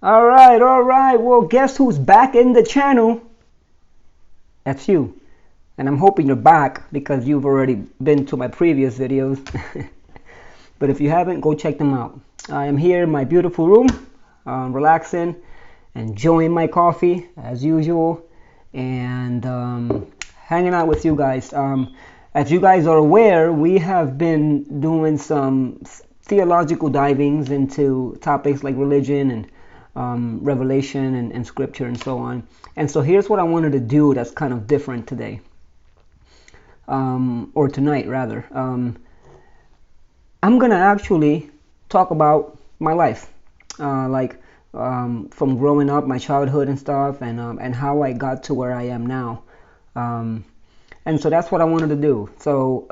All right. Well, guess who's back in the channel? That's you. And I'm hoping you're back because you've already been to my previous videos. But if you haven't, go check them out. I am here in my beautiful room, relaxing, enjoying my coffee as usual, and hanging out with you guys. As you guys are aware, we have been doing some theological divings into topics like religion and revelation and scripture and so on. And so here's what I wanted to do that's kind of different today, or tonight rather. I'm gonna actually talk about my life, from growing up, my childhood and stuff, and how I got to where I am now. And so that's what I wanted to do. So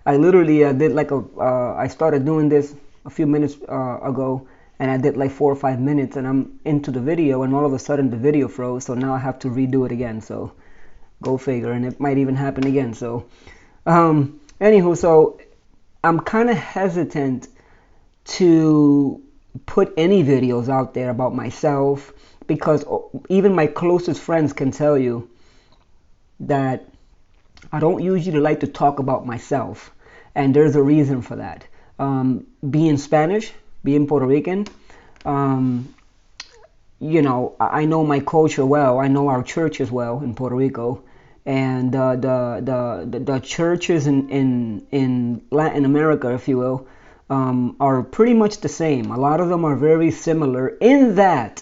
I literally did I started doing this a few minutes ago, and I did like 4 or 5 minutes, and I'm into the video, and all of a sudden the video froze, so now I have to redo it again. So go figure, and it might even happen again. So anywho, so I'm kind of hesitant to put any videos out there about myself, because even my closest friends can tell you that I don't usually like to talk about myself, and there's a reason for that. Being Spanish, being Puerto Rican, you know, I know my culture well. I know our churches well in Puerto Rico, and the churches in Latin America, if you will, are pretty much the same. A lot of them are very similar in that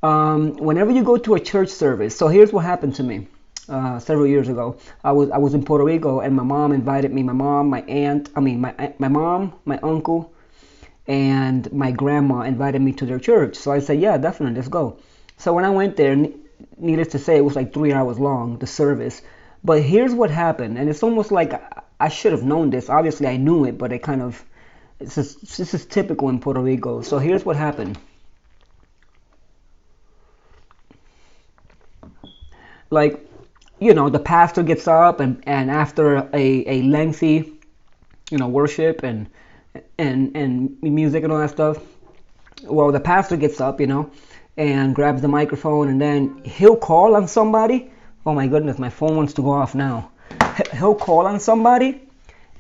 whenever you go to a church service. So here's what happened to me several years ago. I was in Puerto Rico, and my mom invited me. My mom, my aunt, my mom, my uncle, and my grandma invited me to their church. So I said, yeah, definitely, let's go. So when I went there, needless to say, it was like 3 hours long, the service. But here's what happened, and it's almost like I should have known this. Obviously, I knew it, but this is typical in Puerto Rico. So here's what happened. Like, you know, the pastor gets up, and after a lengthy, you know, worship and music and all that stuff, well, the pastor gets up, you know, and grabs the microphone, and then he'll call on somebody. Oh my goodness, my phone wants to go off now. He'll call on somebody,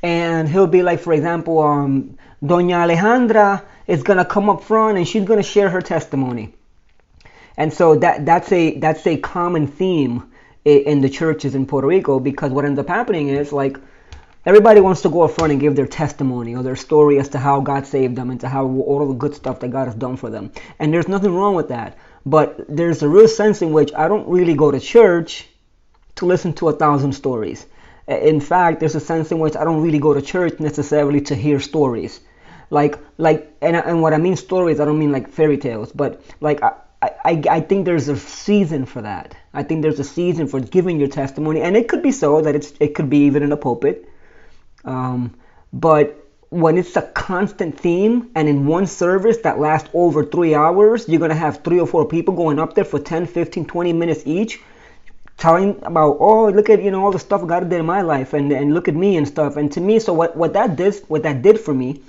and he'll be like, for example, Doña Alejandra is gonna come up front, and she's gonna share her testimony. And so that's a common theme in the churches in Puerto Rico, because what ends up happening is, like, everybody wants to go up front and give their testimony or their story as to how God saved them and to how all of the good stuff that God has done for them. And there's nothing wrong with that. But there's a real sense in which I don't really go to church to listen to 1,000 stories. In fact, there's a sense in which I don't really go to church necessarily to hear stories. And what I mean stories, I don't mean like fairy tales, but like I think there's a season for that. I think there's a season for giving your testimony, and it could be so that it could be even in a pulpit. But when it's a constant theme, and in one service that lasts over 3 hours, you're going to have 3 or 4 people going up there for 10, 15, 20 minutes each, telling about, oh, look at, you know, all the stuff God did in my life, and look at me and stuff. And to me, so what that did for me,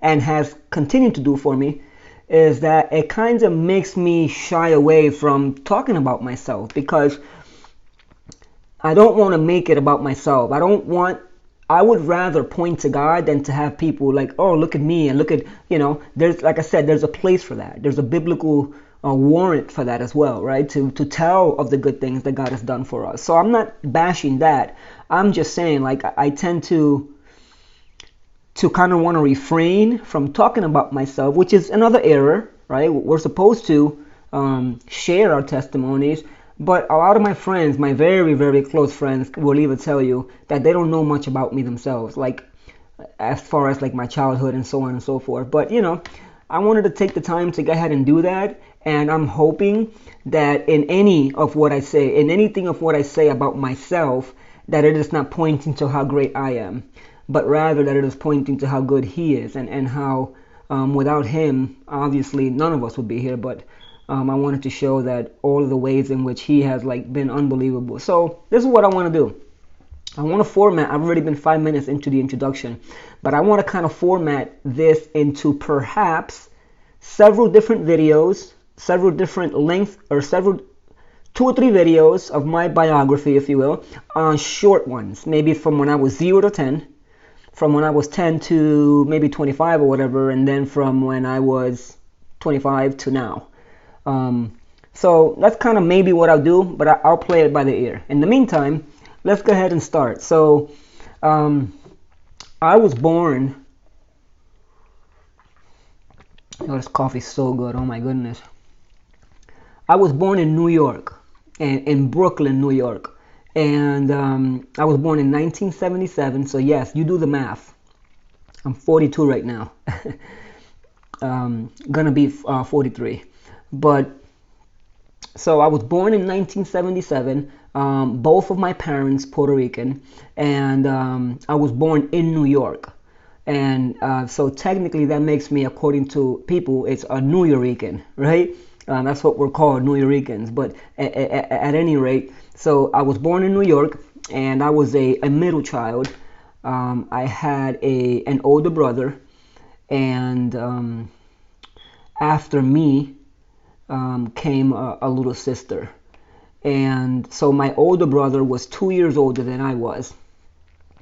and has continued to do for me, is that it kind of makes me shy away from talking about myself, because I don't want to make it about myself. I would rather point to God than to have people like, oh, look at me, and look at, you know, there's, like I said, there's a place for that. There's a biblical warrant for that as well, right? To tell of the good things that God has done for us. So I'm not bashing that. I'm just saying, like, I tend to to kind of want to refrain from talking about myself, which is another error, right? We're supposed to share our testimonies, but a lot of my friends, my very, very close friends, will even tell you that they don't know much about me themselves, like as far as like my childhood and so on and so forth. But I wanted to take the time to go ahead and do that, and I'm hoping that in any of what I say, in anything of what I say about myself, that it is not pointing to how great I am, but rather that it is pointing to how good He is, and how without Him, obviously none of us would be here. But I wanted to show that all of the ways in which He has like been unbelievable. So this is what I want to do. I want to format, I've already been 5 minutes into the introduction, but I want to kind of format this into perhaps several different videos, several different length, or several 2 or 3 videos of my biography, if you will, short ones, maybe from when I was 0 to 10, from when I was 10 to maybe 25 or whatever, and then from when I was 25 to now. So that's kind of maybe what I'll do, but I'll play it by the ear. In the meantime, let's go ahead and start. So I was born, oh, this coffee's so good, oh my goodness. I was born in New York, in Brooklyn, New York, and I was born in 1977, so yes, you do the math. I'm 42 right now, gonna be 43, but so I was born in 1977, both of my parents Puerto Rican, and I was born in New York, and so technically that makes me, according to people, it's a New Yorican, right? That's what we're called, New Yorkers. But at any rate, so I was born in New York, and I was a middle child. I had an older brother, and after me came a little sister. And so my older brother was 2 years older than I was,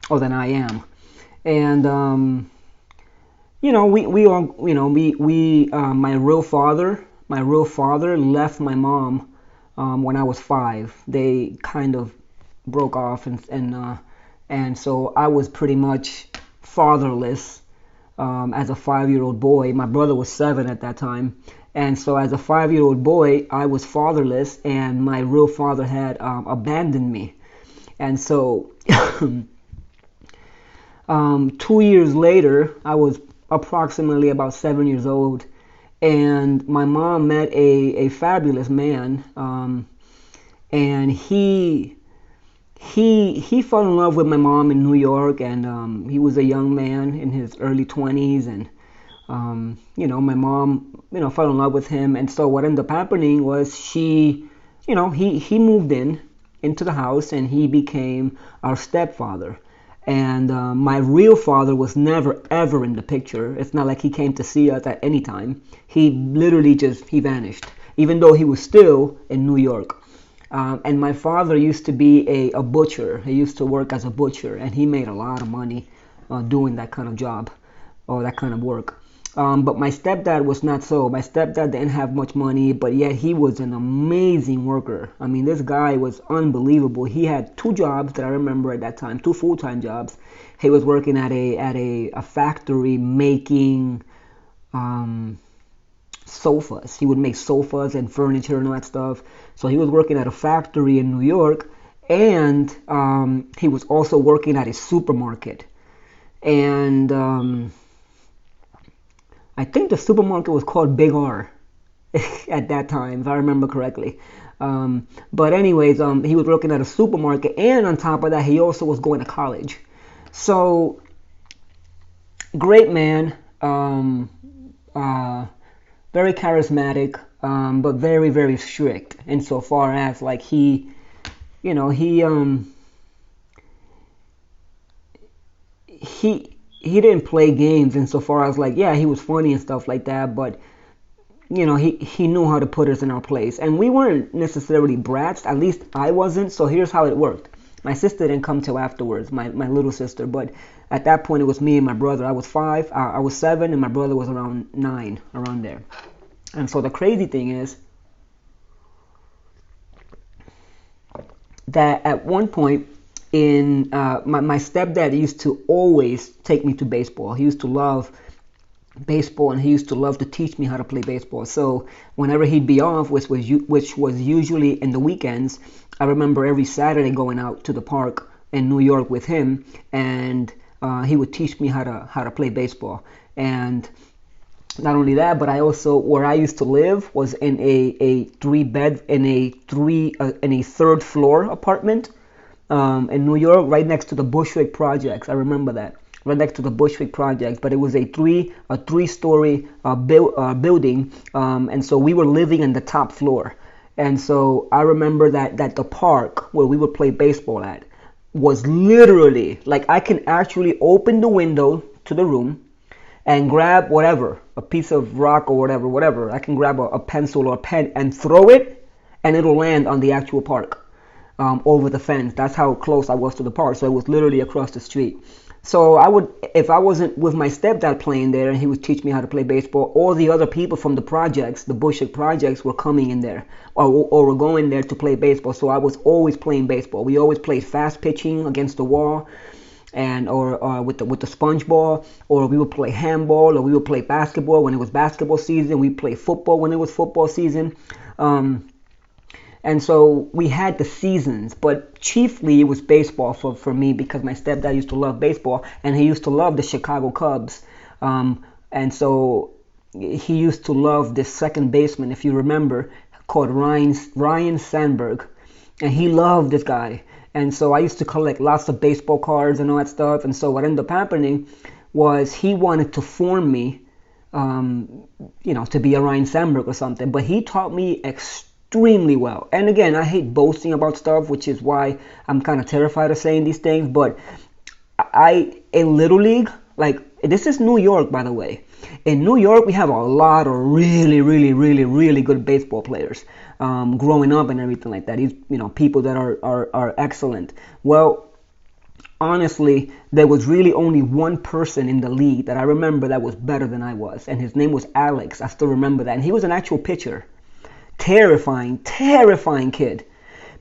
or than I am. And my real father left my mom when I was 5. They kind of broke off, and so I was pretty much fatherless as a 5-year-old boy. My brother was 7 at that time, and so as a 5-year-old boy, I was fatherless, and my real father had abandoned me. And so 2 years later, I was approximately about 7 years old, and my mom met a fabulous man, and he fell in love with my mom in New York, and he was a young man in his early 20s, and my mom fell in love with him. And so what ended up happening was he moved into the house, and he became our stepfather. And my real father was never ever in the picture. It's not like he came to see us at any time. He literally he vanished, even though he was still in New York. And my father used to be a butcher. He used to work as a butcher, and he made a lot of money doing that kind of job or that kind of work. But my stepdad was not so. My stepdad didn't have much money, but yet he was an amazing worker. I mean, this guy was unbelievable. He had 2 jobs that I remember at that time, 2 full-time jobs. He was working at a factory making sofas. He would make sofas and furniture and all that stuff. So he was working at a factory in New York, and he was also working at a supermarket. And I think the supermarket was called Big R at that time, if I remember correctly. But anyways, he was working at a supermarket, and on top of that, he also was going to college. So, great man, very charismatic, but very, very strict insofar as like he didn't play games insofar as like, yeah, he was funny and stuff like that, but he knew how to put us in our place. And we weren't necessarily brats, at least I wasn't. So here's how it worked. My sister didn't come till afterwards, my little sister, but at that point it was me and my brother. I was 7, and my brother was around 9, around there. And so the crazy thing is that at one point my stepdad used to always take me to baseball. He used to love baseball, and he used to love to teach me how to play baseball. So whenever he'd be off, which was usually in the weekends, I remember every Saturday going out to the park in New York with him, and he would teach me how to play baseball. And not only that, but I also, where I used to live was in a third floor apartment in New York, right next to the Bushwick projects. I remember that, right next to the Bushwick projects. But it was a three-story building, and so we were living in the top floor. And so I remember that the park where we would play baseball at was literally like, I can actually open the window to the room and grab whatever, a piece of rock or whatever. I can grab a pencil or a pen and throw it, and it'll land on the actual park, over the fence. That's how close I was to the park. So it was literally across the street. So I would, if I wasn't with my stepdad playing there and he would teach me how to play baseball, all the other people from the projects, the Bushwick projects, were coming in there or were going there to play baseball. So I was always playing baseball. We always played fast pitching against the wall, and or with the sponge ball, or we would play handball, or we would play basketball when it was basketball season. We played football when it was football season. And so we had the seasons, but chiefly it was baseball for me, because my stepdad used to love baseball, and he used to love the Chicago Cubs. And so he used to love this second baseman, if you remember, called Ryan Sandberg. And he loved this guy. And so I used to collect lots of baseball cards and all that stuff. And so what ended up happening was he wanted to form me, to be a Ryan Sandberg or something. But he taught me extremely well. And again, I hate boasting about stuff, which is why I'm kind of terrified of saying these things. But in Little League, like, this is New York, by the way. In New York, we have a lot of really, really, really, really good baseball players. Growing up and everything like that. These, people that are excellent. Well, honestly, there was really only one person in the league that I remember that was better than I was, and his name was Alex. I still remember that. And he was an actual pitcher. Terrifying kid,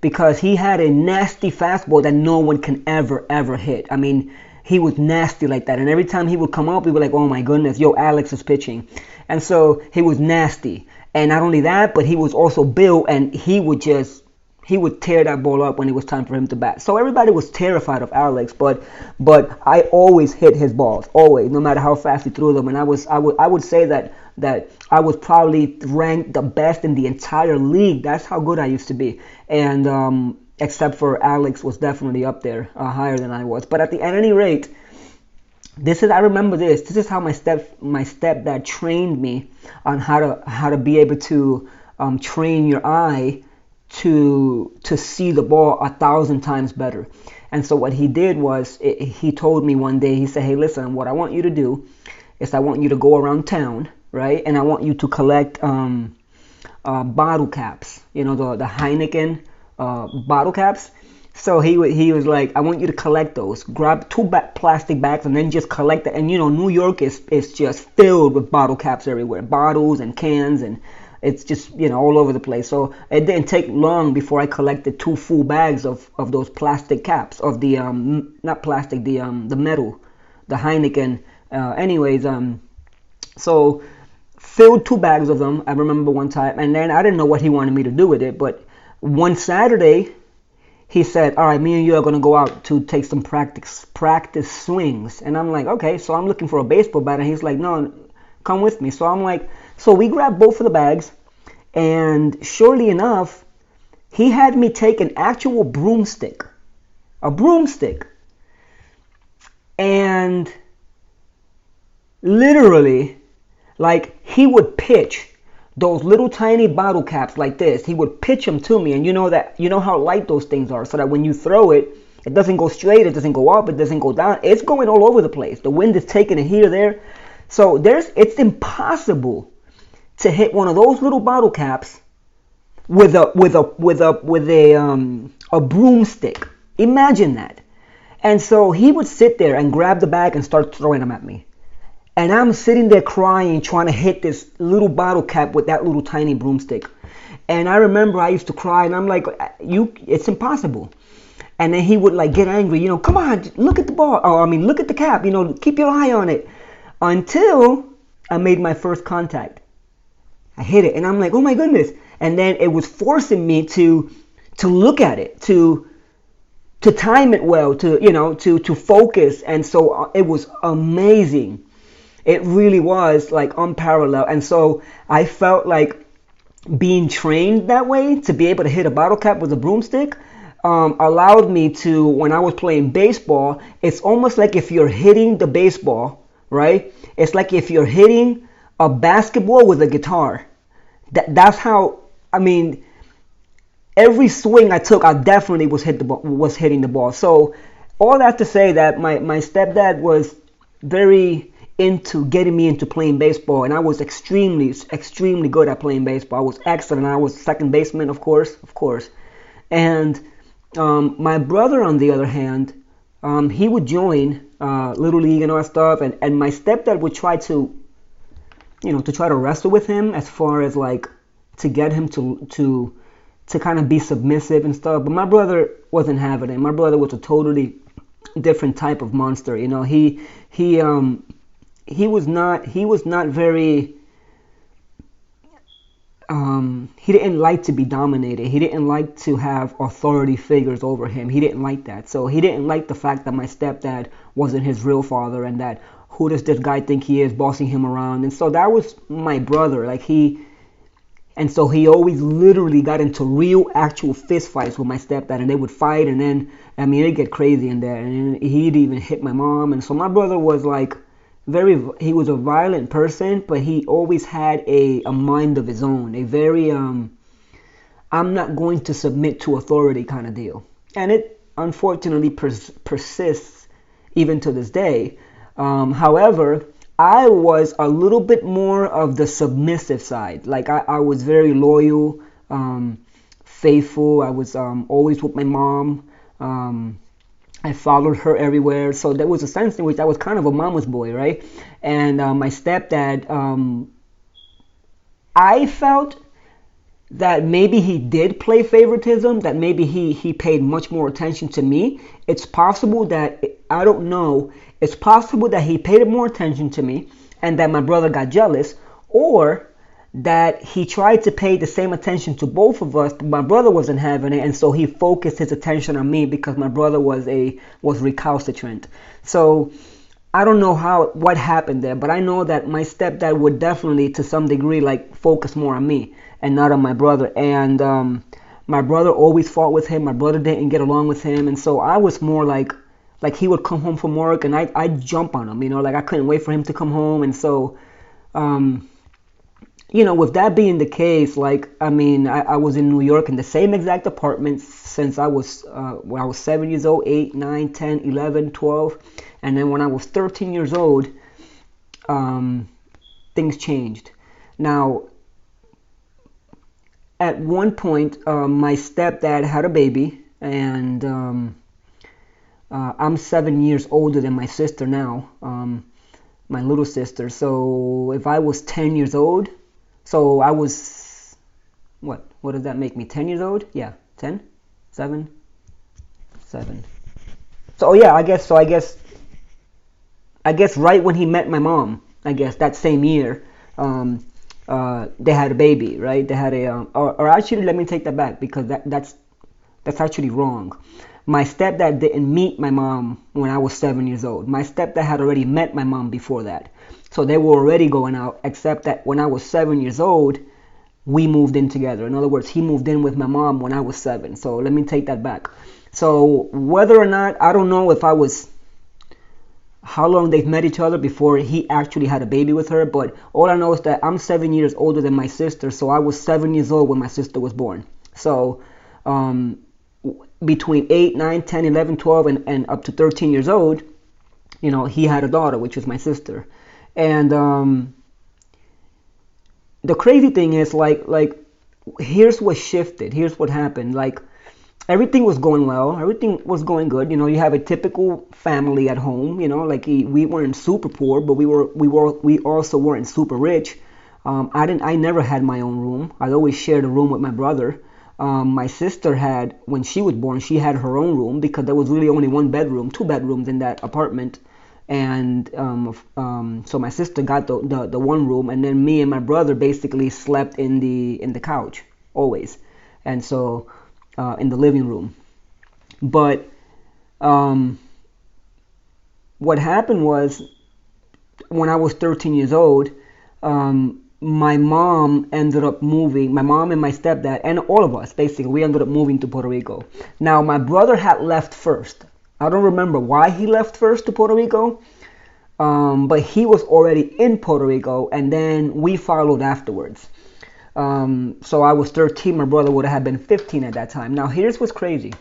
because he had a nasty fastball that no one can ever hit. I mean, he was nasty like that. And every time he would come up, we were like, oh my goodness, Alex is pitching. And so he was nasty. And not only that, but he was also built, and he would tear that ball up when it was time for him to bat. So everybody was terrified of Alex, but I always hit his balls, always, no matter how fast he threw them. And I would say that I was probably ranked the best in the entire league. That's how good I used to be. And except for Alex was definitely up there, higher than I was. But at any rate, I remember this. This is how my stepdad trained me on how to be able to train your eye to see the ball 1,000 times better. And so what he did was, he told me one day, he said, hey, listen, what I want you to do is I want you to go around town, right? And I want you to collect bottle caps, the Heineken bottle caps. So he was like, I want you to collect those. Grab two plastic bags and then just collect it. And New York is just filled with bottle caps everywhere, bottles and cans, and it's just all over the place. So it didn't take long before I collected 2 full bags of those plastic caps, of the not plastic, the metal, the Heineken. So filled 2 bags of them. I remember one time, and then I didn't know what he wanted me to do with it, but one Saturday, he said, all right, me and you are going to go out to take some practice swings. And I'm like, okay. So I'm looking for a baseball bat. And he's like, no, come with me. So I'm like, so we grabbed both of the bags. And surely enough, he had me take an actual broomstick. A broomstick. And literally, like, he would pitch those little tiny bottle caps like this. He would pitch them to me, and you know how light those things are, so that when you throw it, it doesn't go straight, it doesn't go up, it doesn't go down. It's going all over the place. The wind is taking it here, there. So it's impossible to hit one of those little bottle caps with a broomstick. Imagine that. And so he would sit there and grab the bag and start throwing them at me. And I'm sitting there crying, trying to hit this little bottle cap with that little tiny broomstick. And I remember I used to cry, and I'm like, it's impossible. And then he would like get angry, come on, look at the ball. Oh, I mean, look at the cap, keep your eye on it. Until I made my first contact. I hit it, and I'm like, oh my goodness. And then it was forcing me to look at it, to time it well, to focus. And so it was amazing. It really was like unparalleled. And so I felt like being trained that way to be able to hit a bottle cap with a broomstick allowed me to, when I was playing baseball, it's almost like if you're hitting the baseball, right? It's like if you're hitting a basketball with a guitar. That's how, I mean, every swing I took, I definitely was hitting the ball. So all that to say that my stepdad was very into getting me into playing baseball, and I was extremely good at playing baseball. I was excellent. I was second baseman, of course. And my brother, on the other hand, he would join Little League and all that stuff, and my stepdad would try to wrestle with him as far as like to get him to kind of be submissive and stuff. But my brother wasn't having it. My brother was a totally different type of monster. He was not very. He didn't like to be dominated. He didn't like to have authority figures over him. He didn't like that. So he didn't like the fact that my stepdad wasn't his real father, and that who does this guy think he is, bossing him around. And so that was my brother. And so he always literally got into real actual fist fights with my stepdad, and they would fight, and then, I mean, it'd get crazy in there, and he'd even hit my mom. And so my brother was like he was a violent person, but he always had a mind of his own, a very I'm not going to submit to authority kind of deal. And it unfortunately persists even to this day. However, I was a little bit more of the submissive side. Like I was very loyal, faithful. I was always with my mom. I followed her everywhere. So there was a sense in which I was kind of a mama's boy, right? And my stepdad, I felt that maybe he did play favoritism, that maybe he paid much more attention to me. It's possible that, I don't know, it's possible that he paid more attention to me and that my brother got jealous, or that he tried to pay the same attention to both of us, but my brother wasn't having it, and so he focused his attention on me because my brother was recalcitrant. So I don't know what happened there, but I know that my stepdad would definitely, to some degree, like focus more on me and not on my brother. And my brother always fought with him. My brother didn't get along with him, and so I was more like he would come home from work and I'd jump on him, like I couldn't wait for him to come home. And so with that being the case, like, I mean, I was in New York in the same exact apartment since I was when I was 7 years old, 8, 9, 10, 11, 12. And then when I was 13 years old, things changed. Now, at one point, my stepdad had a baby, and I'm 7 years older than my sister now, my little sister. So if I was 10 years old, so I was, what does that make me, 10 years old? Yeah, 10, 7. So yeah, I guess right when he met my mom, I guess that same year, they had a baby, right? They had or actually, let me take that back, because that's actually wrong. My stepdad didn't meet my mom when I was 7 years old. My stepdad had already met my mom before that. So they were already going out, except that when I was 7 years old, we moved in together. In other words, he moved in with my mom when I was 7. So let me take that back. So whether or not, I don't know how long they've met each other before he actually had a baby with her, but all I know is that I'm 7 years older than my sister, so I was 7 years old when my sister was born. So between 8, 9, 10, 11, 12, and up to 13 years old, he had a daughter, which was my sister. And the crazy thing is, like here's what shifted. Here's what happened. Like, everything was going well. Everything was going good. You have a typical family at home. Like we weren't super poor, but we also weren't super rich. I never had my own room. I always shared a room with my brother. My sister had, when she was born, she had her own room because there was really only one bedroom, two bedrooms in that apartment. And so my sister got the one room, and then me and my brother basically slept in the couch always, and so in the living room. But what happened was, when I was 13 years old, my mom ended up moving. My mom and my stepdad and all of us, basically, we ended up moving to Puerto Rico. Now, my brother had left first. I don't remember why he left first to Puerto Rico, but he was already in Puerto Rico, and then we followed afterwards. So I was 13. My brother would have been 15 at that time. Now, here's what's crazy.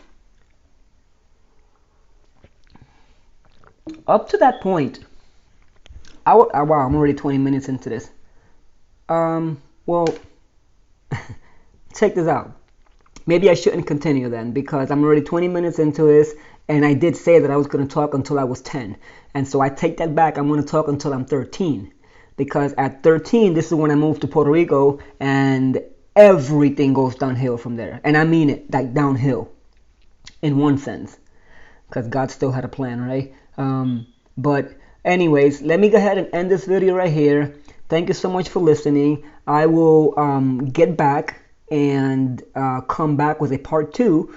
Up to that point, wow, I'm already 20 minutes into this. Well, check this out. Maybe I shouldn't continue then, because I'm already 20 minutes into this, and I did say that I was going to talk until I was 10. And so I take that back. I'm going to talk until I'm 13. Because at 13, this is when I moved to Puerto Rico, and everything goes downhill from there. And I mean it, like downhill, in one sense. Because God still had a plan, right? But anyways, let me go ahead and end this video right here. Thank you so much for listening. I will get back and come back with a part 2.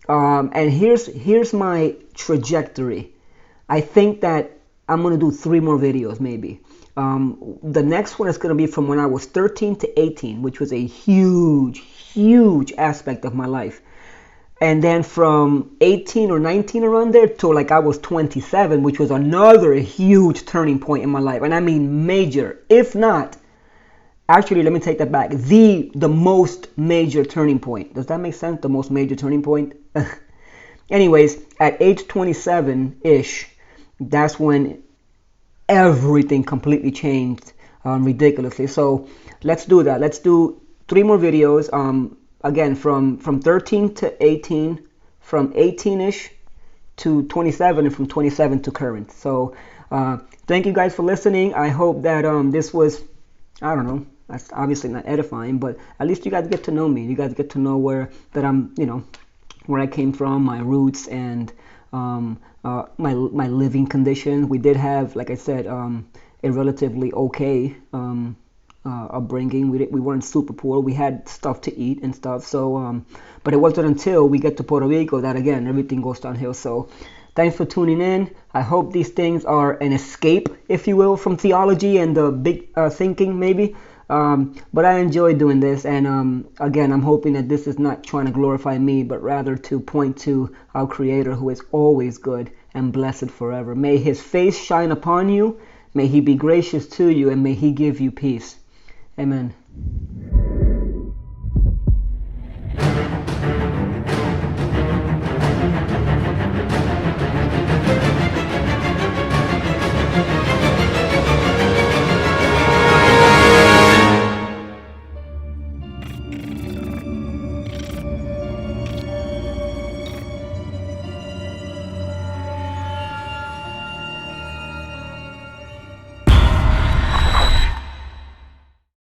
And here's my trajectory. I think that I'm going to do 3 more videos maybe. The next one is going to be from when I was 13 to 18, which was a huge aspect of my life. And then from 18 or 19 around there to like I was 27, which was another huge turning point in my life. And I mean major, if not, actually, let me take that back. The most major turning point. Does that make sense? The most major turning point? Anyways, at age 27-ish, that's when everything completely changed ridiculously. So let's do that. Let's do 3 more videos. Again, from 13 to 18, from 18-ish to 27, and from 27 to current. So thank you guys for listening. I hope that this was, I don't know, that's obviously not edifying, but at least you guys get to know me. You guys get to know where I came from, my roots, and my living conditions. We did have, like I said, a relatively okay upbringing. We weren't super poor. We had stuff to eat and stuff. So, but it wasn't until we get to Puerto Rico that, again, everything goes downhill. So thanks for tuning in. I hope these things are an escape, if you will, from theology and the big thinking maybe. But I enjoy doing this, and again, I'm hoping that this is not trying to glorify me, but rather to point to our Creator, who is always good and blessed forever. May His face shine upon you, may He be gracious to you, and may He give you peace. Amen.